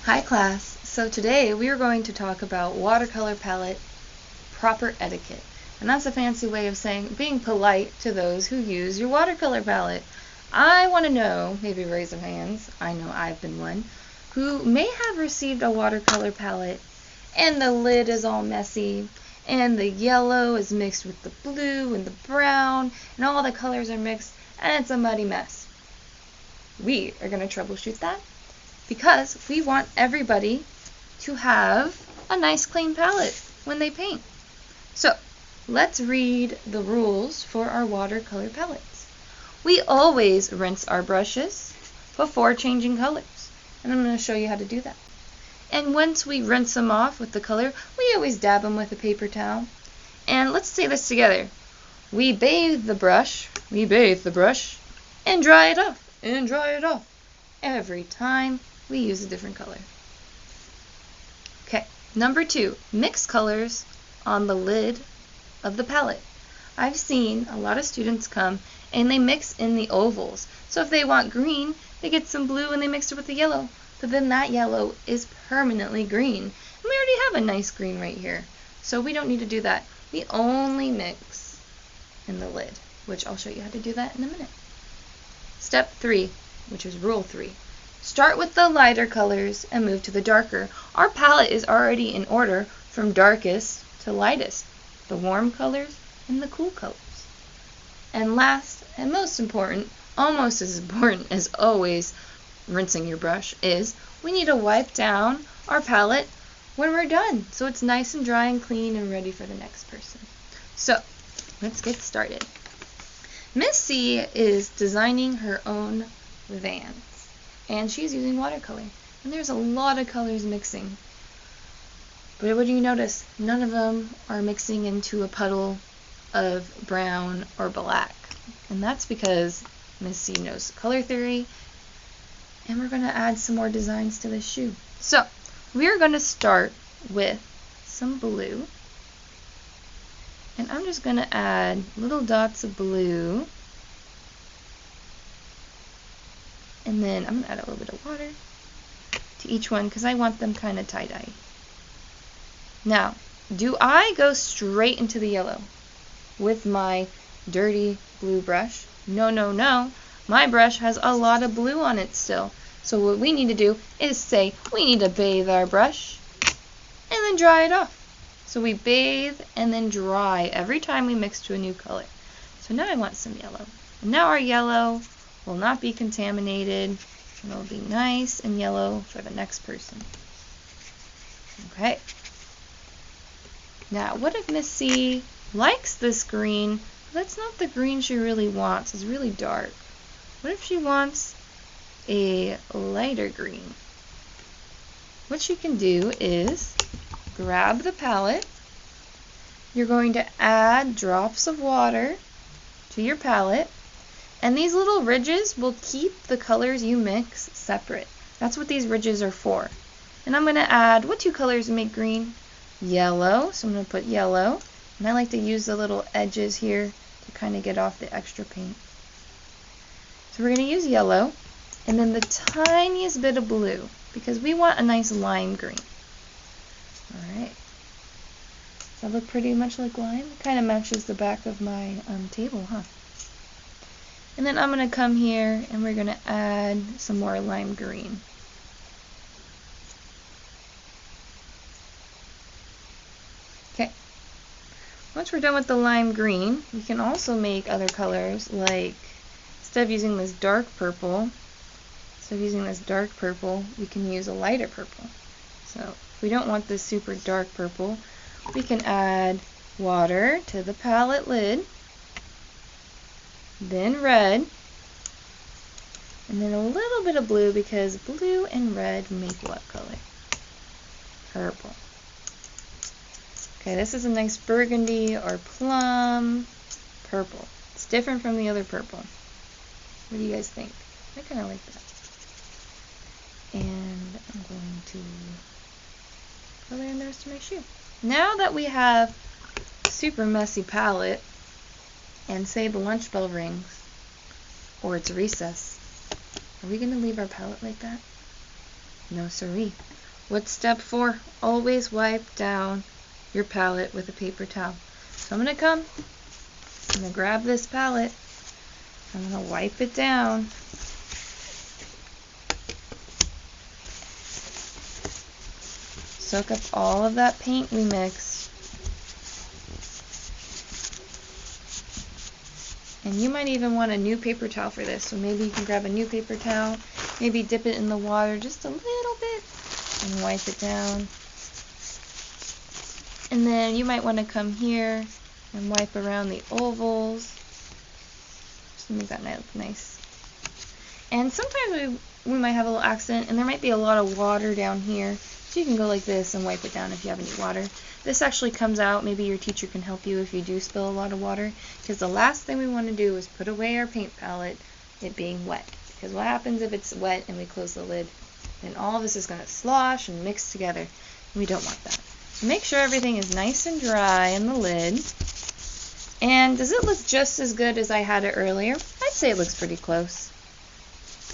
Hi class, so today we are going to talk about watercolor palette proper etiquette. And that's a fancy way of saying being polite to those who use your watercolor palette. I want to know, maybe raise of hands, I know I've been one, who may have received a watercolor palette and the lid is all messy and the yellow is mixed with the blue and the brown and all the colors are mixed and it's a muddy mess. We are going to troubleshoot that, because we want everybody to have a nice clean palette when they paint. So let's read the rules for our watercolor palettes. We always rinse our brushes before changing colors, and I'm going to show you how to do that. And once we rinse them off with the color, we always dab them with a paper towel. And let's say this together. We bathe the brush, and dry it off, every time we use a different color. Okay, number 2, mix colors on the lid of the palette. I've seen a lot of students come and they mix in the ovals. So if they want green, they get some blue and they mix it with the yellow. But then that yellow is permanently green. And we already have a nice green right here. So we don't need to do that. We only mix in the lid, which I'll show you how to do that in a minute. Step 3, which is rule 3. Start with the lighter colors and move to the darker. Our palette is already in order from darkest to lightest, the warm colors and the cool colors. And last and most important, almost as important as always rinsing your brush, is we need to wipe down our palette when we're done, so it's nice and dry and clean and ready for the next person. So let's get started. Miss C is designing her own van, and she's using watercolor. And there's a lot of colors mixing. But what do you notice? None of them are mixing into a puddle of brown or black. And that's because Miss C knows color theory. And we're going to add some more designs to this shoe. So we're going to start with some blue. And I'm just going to add little dots of blue. And then I'm going to add a little bit of water to each one because I want them kind of tie-dye. Now, do I go straight into the yellow with my dirty blue brush? No, no, no. My brush has a lot of blue on it still. So what we need to do is say we need to bathe our brush and then dry it off. So we bathe and then dry every time we mix to a new color. So now I want some yellow. And now our yellow will not be contaminated, and it'll be nice and yellow for the next person. Okay. Now, what if Miss C likes this green, but that's not the green she really wants? It's really dark. What if she wants a lighter green? What she can do is grab the palette. You're going to add drops of water to your palette. And these little ridges will keep the colors you mix separate. That's what these ridges are for. And I'm going to add, what 2 colors make green? Yellow. So I'm going to put yellow. And I like to use the little edges here to kind of get off the extra paint. So we're going to use yellow. And then the tiniest bit of blue, because we want a nice lime green. Alright. Does that look pretty much like lime? It kind of matches the back of my table, huh? And then I'm going to come here and we're going to add some more lime green. Okay. Once we're done with the lime green, we can also make other colors, like instead of using this dark purple, we can use a lighter purple. So if we don't want this super dark purple, we can add water to the palette lid. Then red, and then a little bit of blue, because blue and red make what color? Purple. Okay, this is a nice burgundy or plum purple. It's different from the other purple. What do you guys think? I kind of like that. And I'm going to color in the rest of my shoe. Now that we have a super messy palette, and say the lunch bell rings, or it's recess, are we going to leave our palette like that? No siree. What's step 4? Always wipe down your palette with a paper towel. So I'm going to grab this palette, I'm going to wipe it down. Soak up all of that paint we mixed. And you might even want a new paper towel for this, so maybe you can grab a new paper towel, maybe dip it in the water just a little bit, and wipe it down. And then you might want to come here and wipe around the ovals, just to make that look nice. And sometimes we might have a little accident, and there might be a lot of water down here, so you can go like this and wipe it down if you have any water. This actually comes out. Maybe your teacher can help you if you do spill a lot of water, because the last thing we want to do is put away our paint palette, it being wet. Because what happens if it's wet and we close the lid? Then all of this is going to slosh and mix together. We don't want that. So make sure everything is nice and dry in the lid. And does it look just as good as I had it earlier? I'd say it looks pretty close.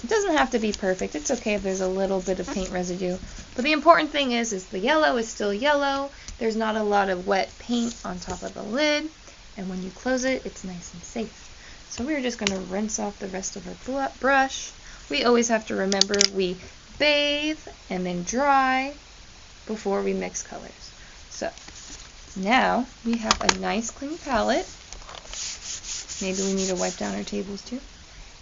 It doesn't have to be perfect. It's okay if there's a little bit of paint residue. But the important thing is the yellow is still yellow. There's not a lot of wet paint on top of the lid. And when you close it, it's nice and safe. So we're just going to rinse off the rest of our brush. We always have to remember we bathe and then dry before we mix colors. So now we have a nice clean palette. Maybe we need to wipe down our tables too.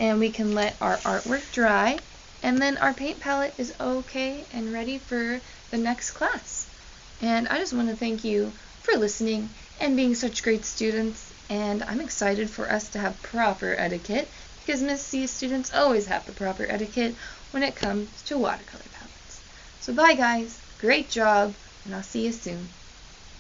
And we can let our artwork dry, and then our paint palette is okay and ready for the next class. And I just want to thank you for listening and being such great students, and I'm excited for us to have proper etiquette, because Miss C's students always have the proper etiquette when it comes to watercolor palettes. So bye guys, great job, and I'll see you soon.